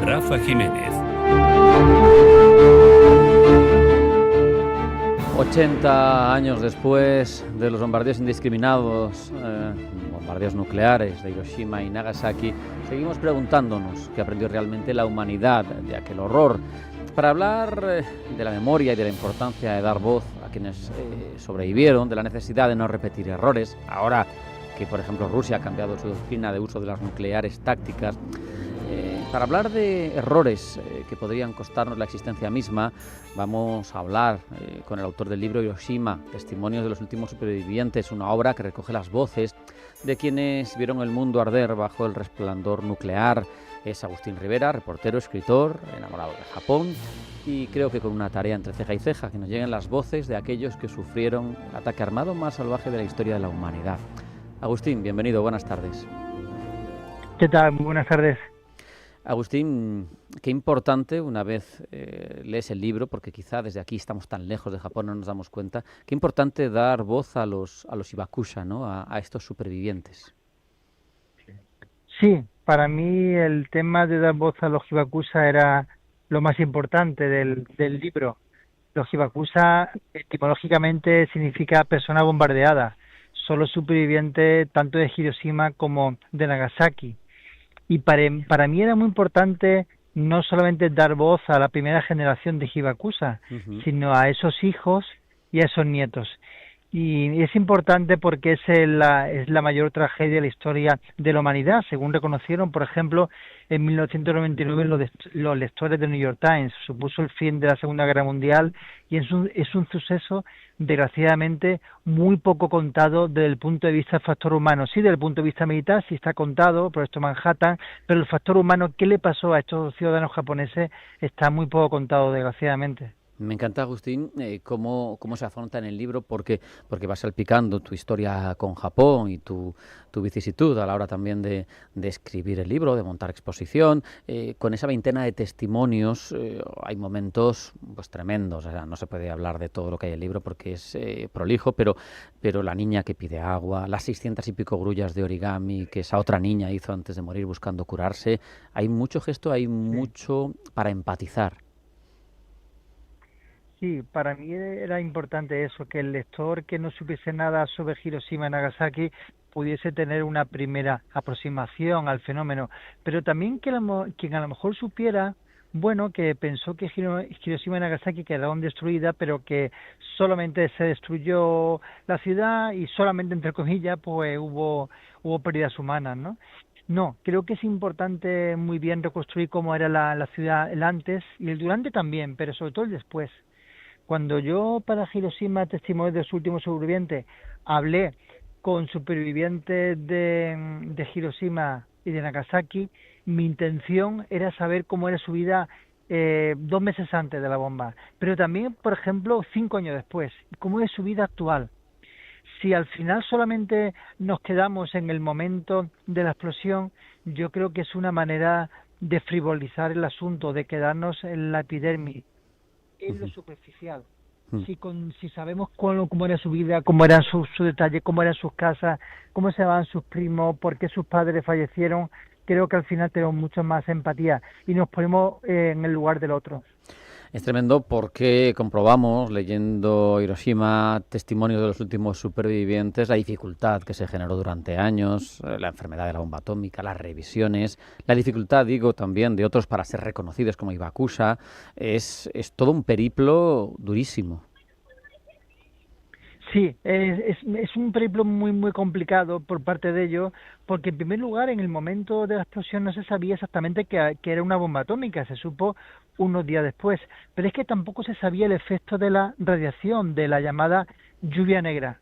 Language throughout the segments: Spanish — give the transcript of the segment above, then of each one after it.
Rafa Jiménez. 80 años después de los bombardeos indiscriminados, bombardeos nucleares de Hiroshima y Nagasaki, seguimos preguntándonos qué aprendió realmente la humanidad de aquel horror. Para hablar de la memoria y de la importancia de dar voz a quienes sobrevivieron, de la necesidad de no repetir errores, ahora que, por ejemplo, Rusia ha cambiado su doctrina de uso de las nucleares tácticas, para hablar de errores que podrían costarnos la existencia misma, vamos a hablar con el autor del libro Hiroshima, Testimonios de los últimos supervivientes, una obra que recoge las voces de quienes vieron el mundo arder bajo el resplandor nuclear. Es Agustín Rivera, reportero, escritor, enamorado de Japón, y creo que con una tarea entre ceja y ceja, que nos lleguen las voces de aquellos que sufrieron el ataque armado más salvaje de la historia de la humanidad. Agustín, bienvenido, buenas tardes. ¿Qué tal? Buenas tardes. Agustín, qué importante, una vez lees el libro, porque quizá desde aquí estamos tan lejos de Japón, no nos damos cuenta, qué importante dar voz a los hibakusha, ¿no? A estos supervivientes. Sí, para mí el tema de dar voz a los hibakusha era lo más importante del libro. Los hibakusha etimológicamente significa persona bombardeada, son los supervivientes tanto de Hiroshima como de Nagasaki. Y para mí era muy importante no solamente dar voz a la primera generación de hibakusha, sino a esos hijos y a esos nietos. Y es importante porque es la mayor tragedia de la historia de la humanidad, según reconocieron, por ejemplo, en 1999 los lectores de New York Times. Supuso el fin de la Segunda Guerra Mundial y es un suceso, desgraciadamente, muy poco contado desde el punto de vista del factor humano. Sí, desde el punto de vista militar, sí está contado, por esto Manhattan, pero el factor humano, ¿qué le pasó a estos ciudadanos japoneses? Está muy poco contado, desgraciadamente. Me encanta, Agustín, cómo se afronta en el libro, porque vas salpicando tu historia con Japón y tu vicisitud a la hora también de escribir el libro, de montar exposición. Con esa veintena de testimonios hay momentos pues tremendos. O sea, no se puede hablar de todo lo que hay en el libro porque es prolijo, pero la niña que pide agua, las 600 y pico grullas de origami que esa otra niña hizo antes de morir buscando curarse. Hay mucho gesto, hay mucho para empatizar. Sí, para mí era importante eso, que el lector que no supiese nada sobre Hiroshima y Nagasaki pudiese tener una primera aproximación al fenómeno, pero también quien a lo mejor supiera, bueno, que pensó que Hiroshima y Nagasaki quedaron destruidas, pero que solamente se destruyó la ciudad y solamente, entre comillas, pues hubo pérdidas humanas, ¿no? No, creo que es importante muy bien reconstruir cómo era la ciudad el antes y el durante también, pero sobre todo el después. Cuando yo para Hiroshima, Testimonios de los últimos supervivientes, hablé con supervivientes de Hiroshima y de Nagasaki, mi intención era saber cómo era su vida 2 meses antes de la bomba, pero también, por ejemplo, 5 años después, cómo es su vida actual. Si al final solamente nos quedamos en el momento de la explosión, yo creo que es una manera de frivolizar el asunto, de quedarnos en la epidermis, en lo superficial. Si sabemos cómo era su vida, cómo eran sus detalles, cómo eran sus casas, cómo se llamaban sus primos, por qué sus padres fallecieron, creo que al final tenemos mucho más empatía y nos ponemos en el lugar del otro. Es tremendo porque comprobamos, leyendo Hiroshima, Testimonios de los últimos supervivientes, la dificultad que se generó durante años, la enfermedad de la bomba atómica, las revisiones, la dificultad, digo, también de otros para ser reconocidos como hibakusha. Es todo un periplo durísimo. Sí, es un periplo muy complicado por parte de ellos, porque en primer lugar, en el momento de la explosión no se sabía exactamente que era una bomba atómica, se supo unos días después, pero es que tampoco se sabía el efecto de la radiación, de la llamada lluvia negra.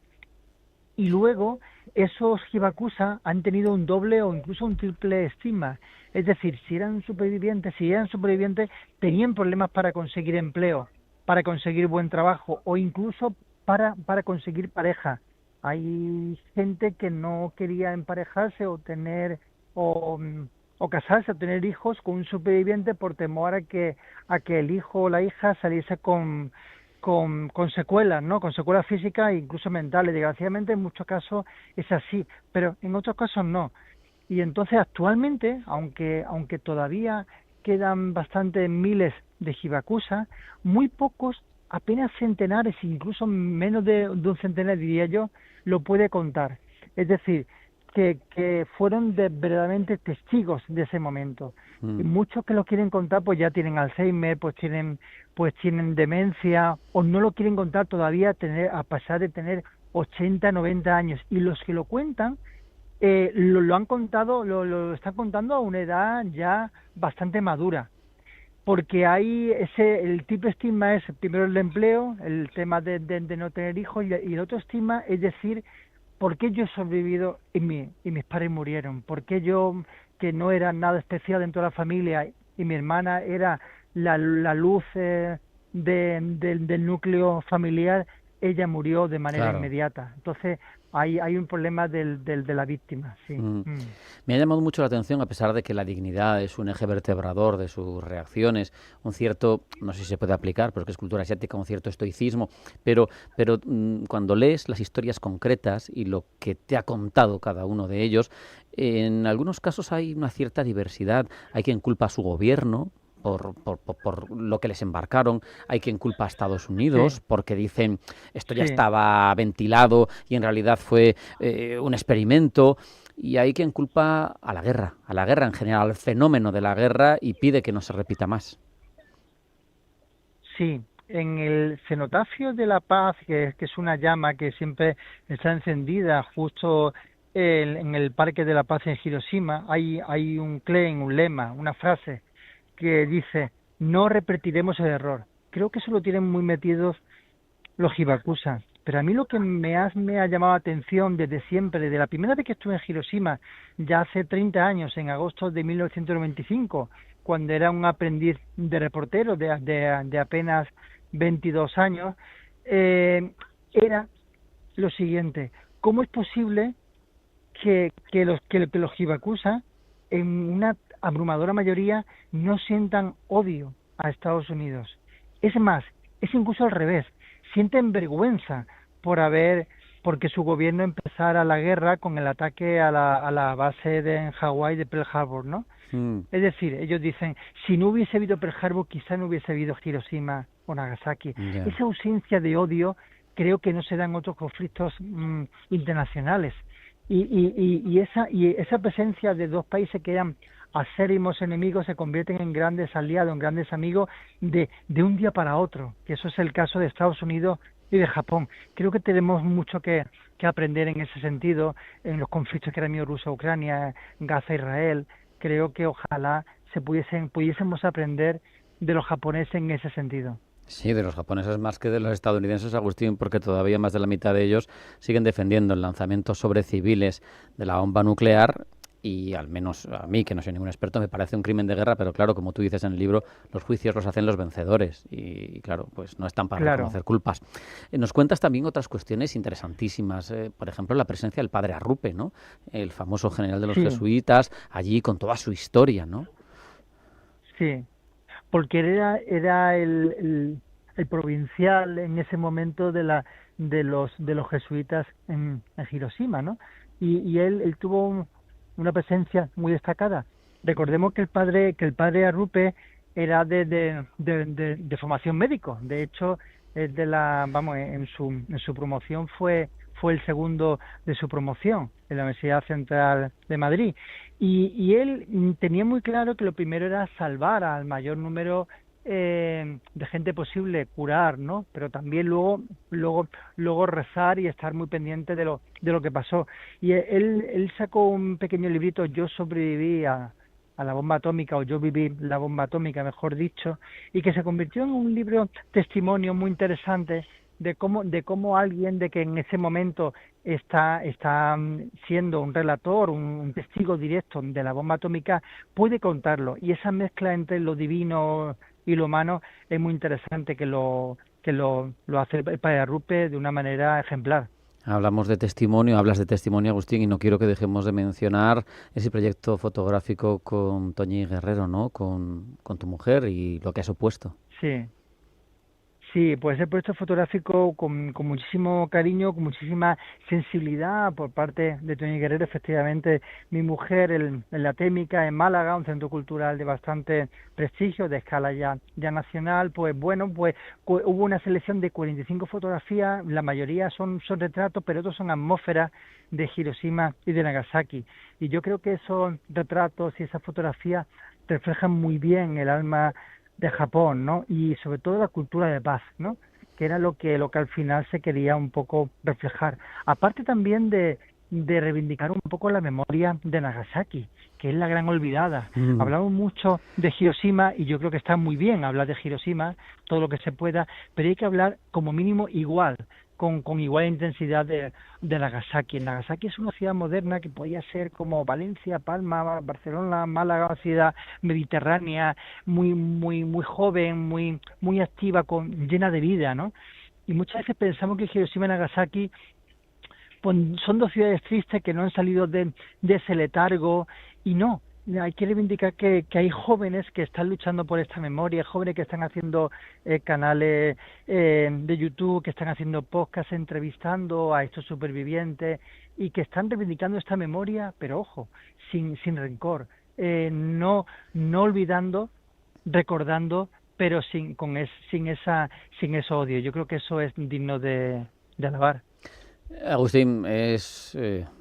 Y luego, esos hibakusha han tenido un doble o incluso un triple estigma, es decir, si eran supervivientes, tenían problemas para conseguir empleo, para conseguir buen trabajo o incluso para conseguir pareja. Hay gente que no quería emparejarse o tener o casarse o tener hijos con un superviviente por temor a que el hijo o la hija saliese con secuelas, ¿no? Con secuelas físicas e incluso mentales. Desgraciadamente en muchos casos es así, pero en otros casos no. Y entonces actualmente, aunque todavía quedan bastantes miles de Hibakusas, muy pocos, apenas centenares, incluso menos de un centenar, diría yo, lo puede contar. Es decir, que fueron verdaderamente testigos de ese momento. Y muchos que lo quieren contar pues ya tienen Alzheimer, pues tienen demencia, o no lo quieren contar todavía a pesar de tener 80, 90 años. Y los que lo cuentan lo han contado, lo están contando a una edad ya bastante madura, porque hay el tipo de estigma es primero el empleo, el tema de no tener hijos, y el otro estigma es decir, ¿por qué yo he sobrevivido y mis padres murieron? ¿Por qué yo, que no era nada especial dentro de la familia, y mi hermana era la luz del núcleo familiar, ella murió de manera inmediata? Entonces hay un problema de la víctima, sí. Me ha llamado mucho la atención, a pesar de que la dignidad es un eje vertebrador de sus reacciones, un cierto, no sé si se puede aplicar, pero es que es cultura asiática, un cierto estoicismo, pero cuando lees las historias concretas y lo que te ha contado cada uno de ellos, en algunos casos hay una cierta diversidad. Hay quien culpa a su gobierno por lo que les embarcaron, hay quien culpa a Estados Unidos porque dicen esto ya estaba ventilado y en realidad fue un experimento, y hay quien culpa a la guerra en general, al fenómeno de la guerra, y pide que no se repita más. Sí, en el cenotafio de la paz, que es una llama que siempre está encendida justo en el Parque de la Paz en Hiroshima, hay un lema, una frase que dice: no repetiremos el error. Creo que eso lo tienen muy metidos los Hibakusas. Pero a mí lo que me ha llamado la atención desde siempre, desde la primera vez que estuve en Hiroshima, ya hace 30 años, en agosto de 1995, cuando era un aprendiz de reportero de apenas 22 años, era lo siguiente: ¿cómo es posible que los Hibakusas, en una abrumadora mayoría, no sientan odio a Estados Unidos? Es más, es incluso al revés, sienten vergüenza porque su gobierno empezara la guerra con el ataque a la base en Hawái de Pearl Harbor, ¿no? Es decir, ellos dicen, si no hubiese habido Pearl Harbor, quizá no hubiese habido Hiroshima o Nagasaki. Esa ausencia de odio creo que no se da en otros conflictos internacionales. Y esa presencia de dos países que eran acérrimos enemigos se convierten en grandes aliados, en grandes amigos de un día para otro, que eso es el caso de Estados Unidos y de Japón. Creo que tenemos mucho que aprender en ese sentido, en los conflictos que ahora mismo Rusia-Ucrania, Gaza-Israel. Creo que ojalá pudiésemos aprender de los japoneses en ese sentido. Sí, de los japoneses más que de los estadounidenses, Agustín, porque todavía más de la mitad de ellos siguen defendiendo el lanzamiento sobre civiles de la bomba nuclear. Y al menos a mí, que no soy ningún experto, me parece un crimen de guerra, pero claro, como tú dices en el libro, los juicios los hacen los vencedores y claro, pues no están para reconocer culpas. Nos cuentas también otras cuestiones interesantísimas, por ejemplo, la presencia del padre Arrupe, ¿no? El famoso general de los jesuitas, allí con toda su historia, ¿no? Sí, porque era el provincial en ese momento de los jesuitas en Hiroshima, ¿no? Y él tuvo una presencia muy destacada. Recordemos que el padre Arrupe era de formación médico. De hecho, en su promoción fue el segundo de su promoción en la Universidad Central de Madrid. Y él tenía muy claro que lo primero era salvar al mayor número de gente posible, curar, ¿no? Pero también luego rezar y estar muy pendiente de lo que pasó. Y él sacó un pequeño librito, Yo sobreviví a la bomba atómica, o Yo viví la bomba atómica, mejor dicho, y que se convirtió en un libro testimonio muy interesante de cómo alguien de que en ese momento está siendo un relator, un testigo directo de la bomba atómica, puede contarlo. Y esa mezcla entre lo divino y lo humano es muy interesante, que lo hace el padre Arrupe de una manera ejemplar. Hablas de testimonio, Agustín, y no quiero que dejemos de mencionar ese proyecto fotográfico con Toñi Guerrero, ¿no? Con tu mujer y lo que ha supuesto. Sí, pues el proyecto fotográfico con muchísimo cariño, con muchísima sensibilidad por parte de Tony Guerrero. Efectivamente, mi mujer en la Témica, en Málaga, un centro cultural de bastante prestigio, de escala ya nacional, pues bueno, pues hubo una selección de 45 fotografías, la mayoría son retratos, pero otros son atmósferas de Hiroshima y de Nagasaki. Y yo creo que esos retratos y esas fotografías reflejan muy bien el alma de Japón, ¿no? Y sobre todo la cultura de paz, ¿no? Que era lo que al final se quería un poco reflejar. Aparte también de reivindicar un poco la memoria de Nagasaki, que es la gran olvidada. Hablamos mucho de Hiroshima y yo creo que está muy bien hablar de Hiroshima, todo lo que se pueda, pero hay que hablar como mínimo igual, con igual intensidad de Nagasaki. Nagasaki es una ciudad moderna que podía ser como Valencia, Palma, Barcelona, Málaga, una ciudad mediterránea, muy joven, muy activa, llena de vida, ¿no? Y muchas veces pensamos que Hiroshima y Nagasaki pues, son dos ciudades tristes que no han salido de ese letargo, y no. Hay que reivindicar que hay jóvenes que están luchando por esta memoria, jóvenes que están haciendo canales de YouTube, que están haciendo podcasts entrevistando a estos supervivientes y que están reivindicando esta memoria, pero ojo, sin rencor, no olvidando, recordando, pero sin ese odio. Yo creo que eso es digno de alabar. Agustín, es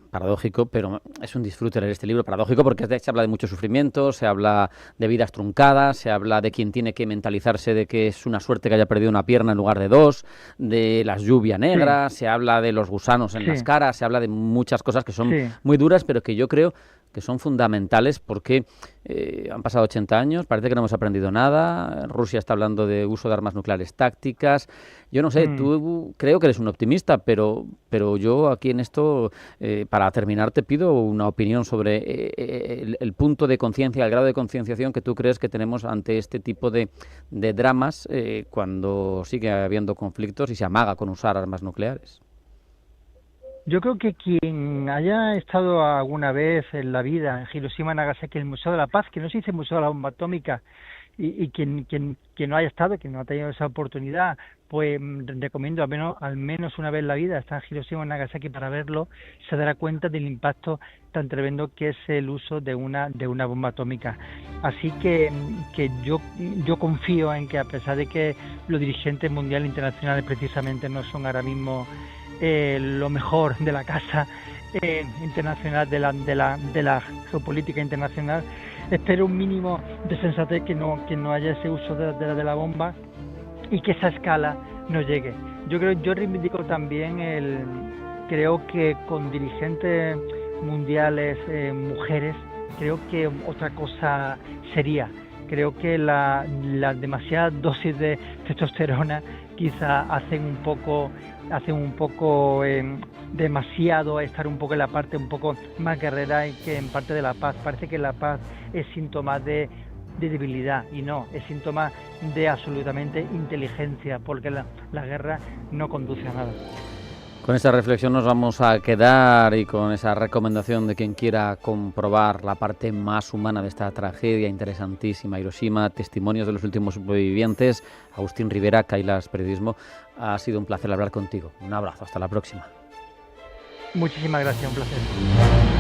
paradójico, pero es un disfrute leer este libro. Paradójico porque se habla de mucho sufrimiento, se habla de vidas truncadas, se habla de quien tiene que mentalizarse de que es una suerte que haya perdido una pierna en lugar de dos, de la lluvia negra, se habla de los gusanos en las caras, se habla de muchas cosas que son muy duras, pero que yo creo que son fundamentales porque han pasado 80 años, parece que no hemos aprendido nada, Rusia está hablando de uso de armas nucleares tácticas. Yo no sé, tú creo que eres un optimista, pero yo aquí en esto, para terminar, te pido una opinión sobre el punto de conciencia, el grado de concienciación que tú crees que tenemos ante este tipo de dramas cuando sigue habiendo conflictos y se amaga con usar armas nucleares. Yo creo que quien haya estado alguna vez en la vida en Hiroshima, Nagasaki, el Museo de la Paz, que no se dice Museo de la Bomba Atómica, y quien no haya estado, quien no ha tenido esa oportunidad, pues recomiendo al menos una vez en la vida estar en Hiroshima y Nagasaki para verlo, se dará cuenta del impacto tan tremendo que es el uso de una bomba atómica. Así que yo confío en que, a pesar de que los dirigentes mundiales e internacionales precisamente no son ahora mismo lo mejor de la casa internacional, de la geopolítica internacional, espero un mínimo de sensatez, que no haya ese uso de la bomba y que esa escala no llegue. Yo reivindico también creo que con dirigentes mundiales mujeres, creo que otra cosa sería. Creo que la demasiada dosis de testosterona quizá hacen un poco demasiado, estar un poco en la parte un poco más guerrera y que en parte de la paz. Parece que la paz es síntoma de debilidad, y no, es síntoma de absolutamente inteligencia, porque la guerra no conduce a nada. Con esta reflexión nos vamos a quedar, y con esa recomendación de quien quiera comprobar la parte más humana de esta tragedia interesantísima, Hiroshima, testimonios de los últimos supervivientes. Agustín Rivera, Kailas Periodismo, ha sido un placer hablar contigo. Un abrazo, hasta la próxima. Muchísimas gracias, un placer.